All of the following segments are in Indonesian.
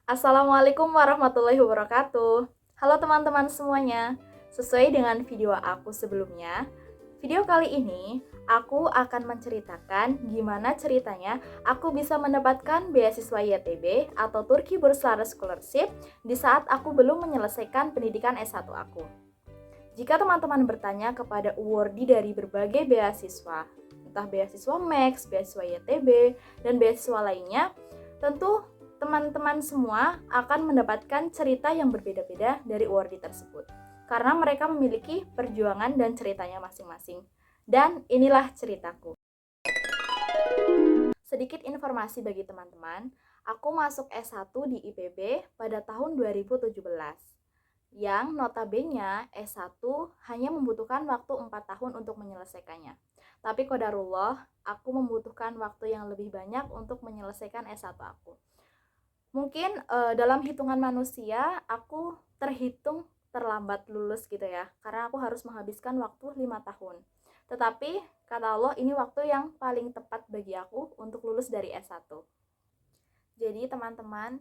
Assalamualaikum warahmatullahi wabarakatuh. Halo teman-teman semuanya. Sesuai dengan video aku sebelumnya, video kali ini aku akan menceritakan gimana ceritanya aku bisa mendapatkan beasiswa YTB atau Turki Bursara Scholarship di saat aku belum menyelesaikan pendidikan S1 aku. Jika teman-teman bertanya kepada awardee dari berbagai beasiswa, entah beasiswa Max, beasiswa YTB, dan beasiswa lainnya, tentu teman-teman semua akan mendapatkan cerita yang berbeda-beda dari awardee tersebut. Karena mereka memiliki perjuangan dan ceritanya masing-masing. Dan inilah ceritaku. Sedikit informasi bagi teman-teman, aku masuk S1 di IPB pada tahun 2017. Yang notabene S1 hanya membutuhkan waktu 4 tahun untuk menyelesaikannya. Tapi qadarullah, aku membutuhkan waktu yang lebih banyak untuk menyelesaikan S1 aku. Mungkin dalam hitungan manusia, aku terhitung terlambat lulus gitu ya, karena aku harus menghabiskan waktu 5 tahun. Tetapi, kata Allah, ini waktu yang paling tepat bagi aku untuk lulus dari S1. Jadi teman-teman,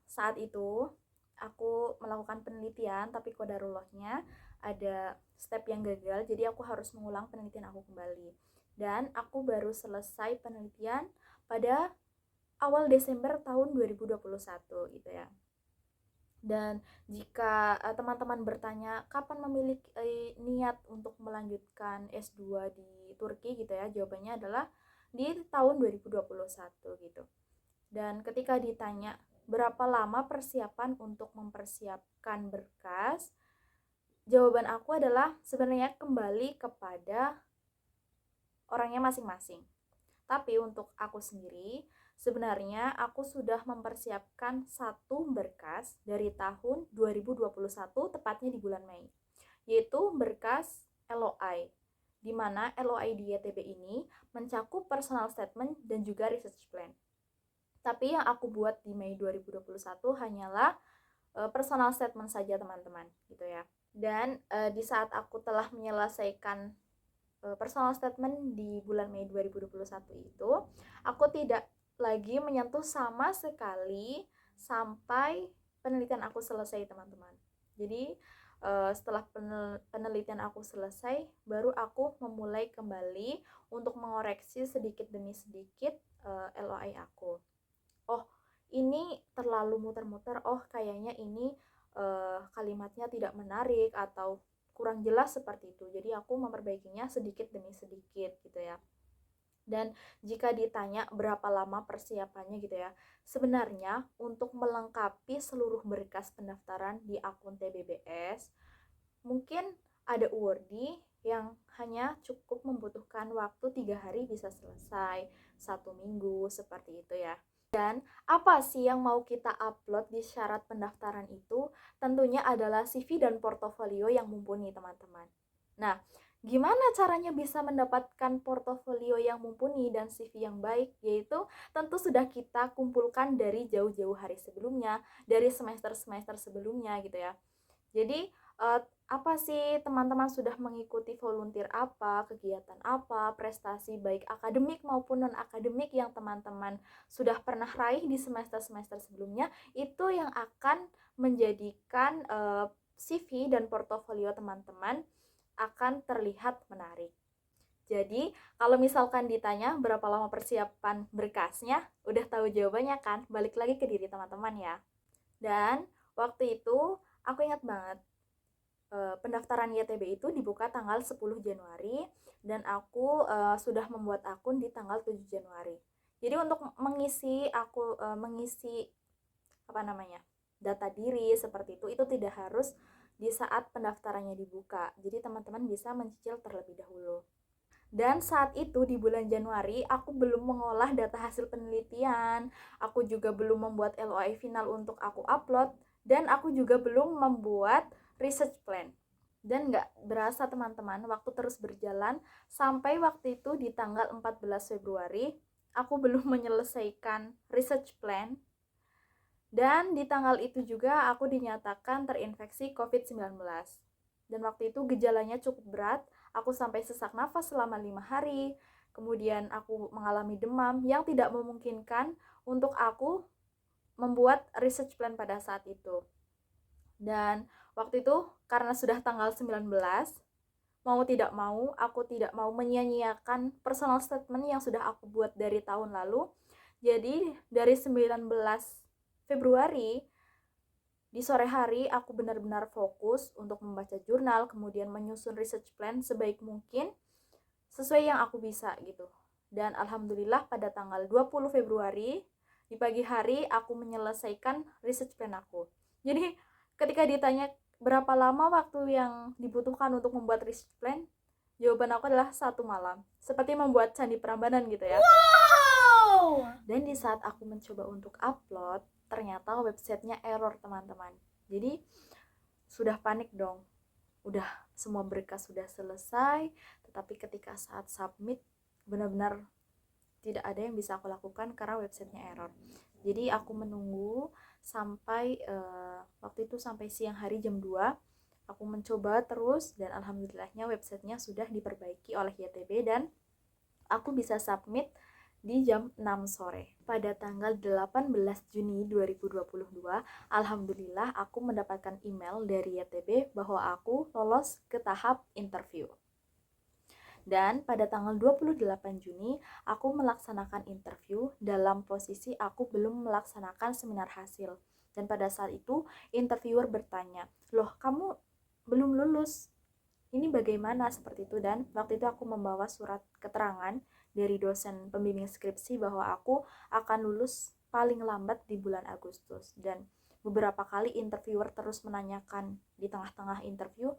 saat itu aku melakukan penelitian, tapi kodarullahnya ada step yang gagal, jadi aku harus mengulang penelitian aku kembali. Dan aku baru selesai penelitian pada awal Desember tahun 2021 gitu ya. Dan jika teman-teman bertanya kapan memiliki niat untuk melanjutkan S2 di Turki gitu ya, jawabannya adalah di tahun 2021 gitu. Dan ketika ditanya berapa lama persiapan untuk mempersiapkan berkas, jawaban aku adalah sebenarnya kembali kepada orangnya masing-masing. Tapi untuk aku sendiri, sebenarnya aku sudah mempersiapkan satu berkas dari tahun 2021, tepatnya di bulan Mei, yaitu berkas LOI, di mana LOI di YTB ini mencakup personal statement dan juga research plan. Tapi yang aku buat di Mei 2021 hanyalah personal statement saja teman-teman gitu ya. Dan di saat aku telah menyelesaikan personal statement di bulan Mei 2021 itu, aku tidak lagi menyentuh sama sekali sampai penelitian aku selesai teman-teman. Jadi setelah penelitian aku selesai, baru aku memulai kembali untuk mengoreksi sedikit demi sedikit LOI aku. Oh, ini terlalu muter-muter, oh kayaknya ini kalimatnya tidak menarik atau kurang jelas seperti itu. Jadi aku memperbaikinya sedikit demi sedikit gitu ya. Dan jika ditanya berapa lama persiapannya gitu ya, sebenarnya untuk melengkapi seluruh berkas pendaftaran di akun TBBS, mungkin ada awardee yang hanya cukup membutuhkan waktu 3 hari bisa selesai, 1 minggu seperti itu ya. Dan apa sih yang mau kita upload di syarat pendaftaran itu? Tentunya adalah CV dan portofolio yang mumpuni, teman-teman. Nah, gimana caranya bisa mendapatkan portofolio yang mumpuni dan CV yang baik? Yaitu tentu sudah kita kumpulkan dari jauh-jauh hari sebelumnya, dari semester-semester sebelumnya gitu ya. Jadi apa sih teman-teman sudah mengikuti volunteer apa, kegiatan apa, prestasi baik akademik maupun non-akademik yang teman-teman sudah pernah raih di semester-semester sebelumnya, itu yang akan menjadikan CV dan portofolio teman-teman akan terlihat menarik. Jadi, kalau misalkan ditanya berapa lama persiapan berkasnya, udah tahu jawabannya kan? Balik lagi ke diri teman-teman ya. Dan waktu itu aku ingat banget pendaftaran YTB itu dibuka tanggal 10 Januari dan aku sudah membuat akun di tanggal 7 Januari. Jadi untuk mengisi apa namanya? Data diri seperti itu tidak harus di saat pendaftarannya dibuka. Jadi teman-teman bisa mencicil terlebih dahulu. Dan saat itu di bulan Januari aku belum mengolah data hasil penelitian, aku juga belum membuat LOI final untuk aku upload, dan aku juga belum membuat research plan. Dan gak berasa teman-teman, waktu terus berjalan sampai waktu itu di tanggal 14 Februari aku belum menyelesaikan research plan. Dan di tanggal itu juga aku dinyatakan terinfeksi COVID-19. Dan waktu itu gejalanya cukup berat, aku sampai sesak nafas selama 5 hari. Kemudian aku mengalami demam yang tidak memungkinkan untuk aku membuat research plan pada saat itu. Dan waktu itu karena sudah tanggal 19, mau tidak mau aku tidak mau menyia-nyiakan personal statement yang sudah aku buat dari tahun lalu. Jadi dari 19 Februari di sore hari aku benar-benar fokus untuk membaca jurnal, kemudian menyusun research plan sebaik mungkin sesuai yang aku bisa gitu. Dan alhamdulillah pada tanggal 20 Februari di pagi hari aku menyelesaikan research plan aku. Jadi ketika ditanya berapa lama waktu yang dibutuhkan untuk membuat research plan, jawaban aku adalah 1 malam. Seperti membuat candi Prambanan gitu ya. Wow! Dan di saat aku mencoba untuk upload, ternyata websitenya error teman-teman. Jadi sudah panik dong. Udah semua berkas sudah selesai, tetapi ketika saat submit benar-benar tidak ada yang bisa aku lakukan karena websitenya error. Jadi aku menunggu sampai waktu itu sampai siang hari jam 2. Aku mencoba terus dan alhamdulillahnya websitenya sudah diperbaiki oleh YTB dan aku bisa submit di jam 6 sore. Pada tanggal 18 Juni 2022, alhamdulillah aku mendapatkan email dari YTB bahwa aku lolos ke tahap interview. Dan pada tanggal 28 Juni, aku melaksanakan interview dalam posisi aku belum melaksanakan seminar hasil. Dan pada saat itu, interviewer bertanya, "Loh, kamu belum lulus? Ini bagaimana?" Seperti itu. Dan waktu itu aku membawa surat keterangan dari dosen pembimbing skripsi bahwa aku akan lulus paling lambat di bulan Agustus. Dan beberapa kali interviewer terus menanyakan di tengah-tengah interview,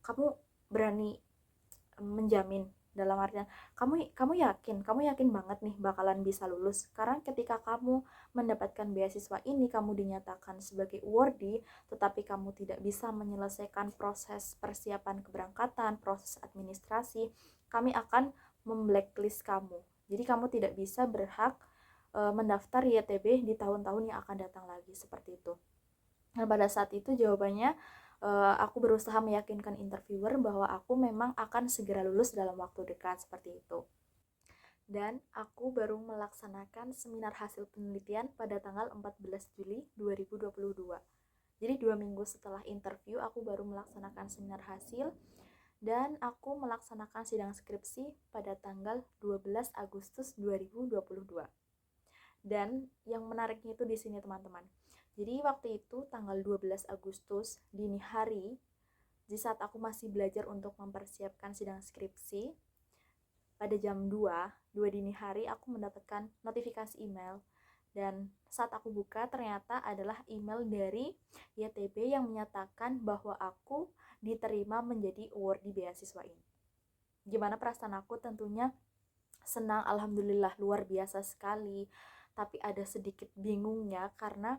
"Kamu berani menjamin?" Dalam artian kamu yakin banget nih bakalan bisa lulus, karena ketika kamu mendapatkan beasiswa ini kamu dinyatakan sebagai awardee tetapi kamu tidak bisa menyelesaikan proses persiapan keberangkatan, proses administrasi, kami akan memblacklist kamu. Jadi kamu tidak bisa berhak mendaftar YTB di tahun-tahun yang akan datang lagi, seperti itu. Dan pada saat itu jawabannya aku berusaha meyakinkan interviewer bahwa aku memang akan segera lulus dalam waktu dekat, seperti itu. Dan aku baru melaksanakan seminar hasil penelitian pada tanggal 14 Juli 2022. Jadi 2 minggu setelah interview aku baru melaksanakan seminar hasil dan aku melaksanakan sidang skripsi pada tanggal 12 Agustus 2022. Dan yang menariknya itu di sini teman-teman. Jadi waktu itu tanggal 12 Agustus dini hari, di saat aku masih belajar untuk mempersiapkan sidang skripsi, pada jam 2 dini hari aku mendapatkan notifikasi email. Dan saat aku buka ternyata adalah email dari YTB yang menyatakan bahwa aku diterima menjadi awardee beasiswa ini. Gimana perasaan aku? Tentunya senang, alhamdulillah, luar biasa sekali. Tapi ada sedikit bingungnya karena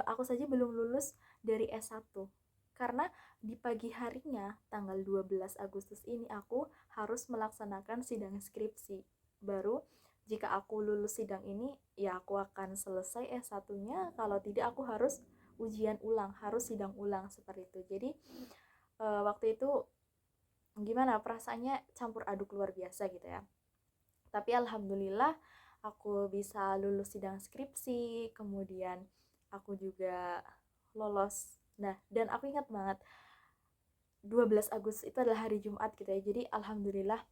aku saja belum lulus dari S1. Karena di pagi harinya tanggal 12 Agustus ini aku harus melaksanakan sidang skripsi. Baru jika aku lulus sidang ini ya aku akan selesai S1-nya, kalau tidak aku harus ujian ulang, harus sidang ulang, seperti itu. Jadi waktu itu gimana perasaannya, campur aduk luar biasa gitu ya. Tapi alhamdulillah aku bisa lulus sidang skripsi, kemudian aku juga lolos. Nah, dan aku ingat banget 12 Agustus itu adalah hari Jumat gitu ya. Jadi alhamdulillah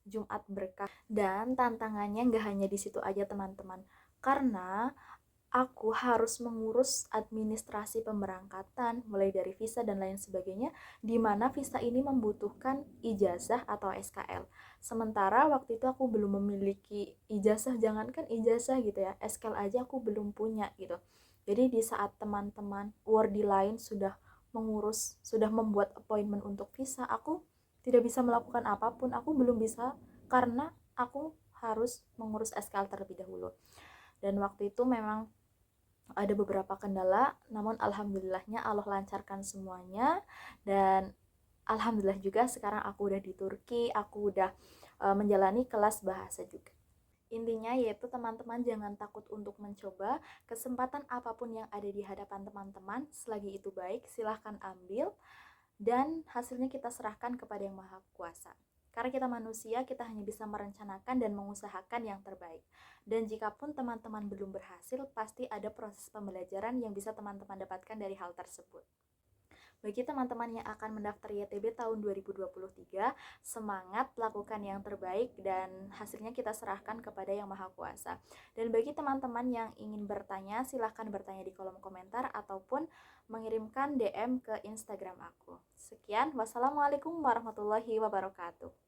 Jumat berkah. Dan tantangannya nggak hanya di situ aja teman-teman. Karena aku harus mengurus administrasi pemberangkatan, mulai dari visa dan lain sebagainya, di mana visa ini membutuhkan ijazah atau SKL. Sementara waktu itu aku belum memiliki ijazah, jangankan ijazah gitu ya, SKL aja aku belum punya gitu. Jadi di saat teman-teman awardee lain sudah mengurus, sudah membuat appointment untuk visa, aku tidak bisa melakukan apapun, aku belum bisa karena aku harus mengurus SKL terlebih dahulu. Dan waktu itu memang ada beberapa kendala, namun alhamdulillahnya Allah lancarkan semuanya. Dan alhamdulillah juga sekarang aku udah di Turki, aku udah menjalani kelas bahasa juga. Intinya yaitu teman-teman jangan takut untuk mencoba, kesempatan apapun yang ada di hadapan teman-teman selagi itu baik silahkan ambil, dan hasilnya kita serahkan kepada yang maha kuasa. Karena kita manusia, kita hanya bisa merencanakan dan mengusahakan yang terbaik. Dan jikapun teman-teman belum berhasil, pasti ada proses pembelajaran yang bisa teman-teman dapatkan dari hal tersebut. Bagi teman-teman yang akan mendaftar YTB tahun 2023, semangat, lakukan yang terbaik, dan hasilnya kita serahkan kepada Yang Maha Kuasa. Dan bagi teman-teman yang ingin bertanya, silahkan bertanya di kolom komentar ataupun mengirimkan DM ke Instagram aku. Sekian, wassalamualaikum warahmatullahi wabarakatuh.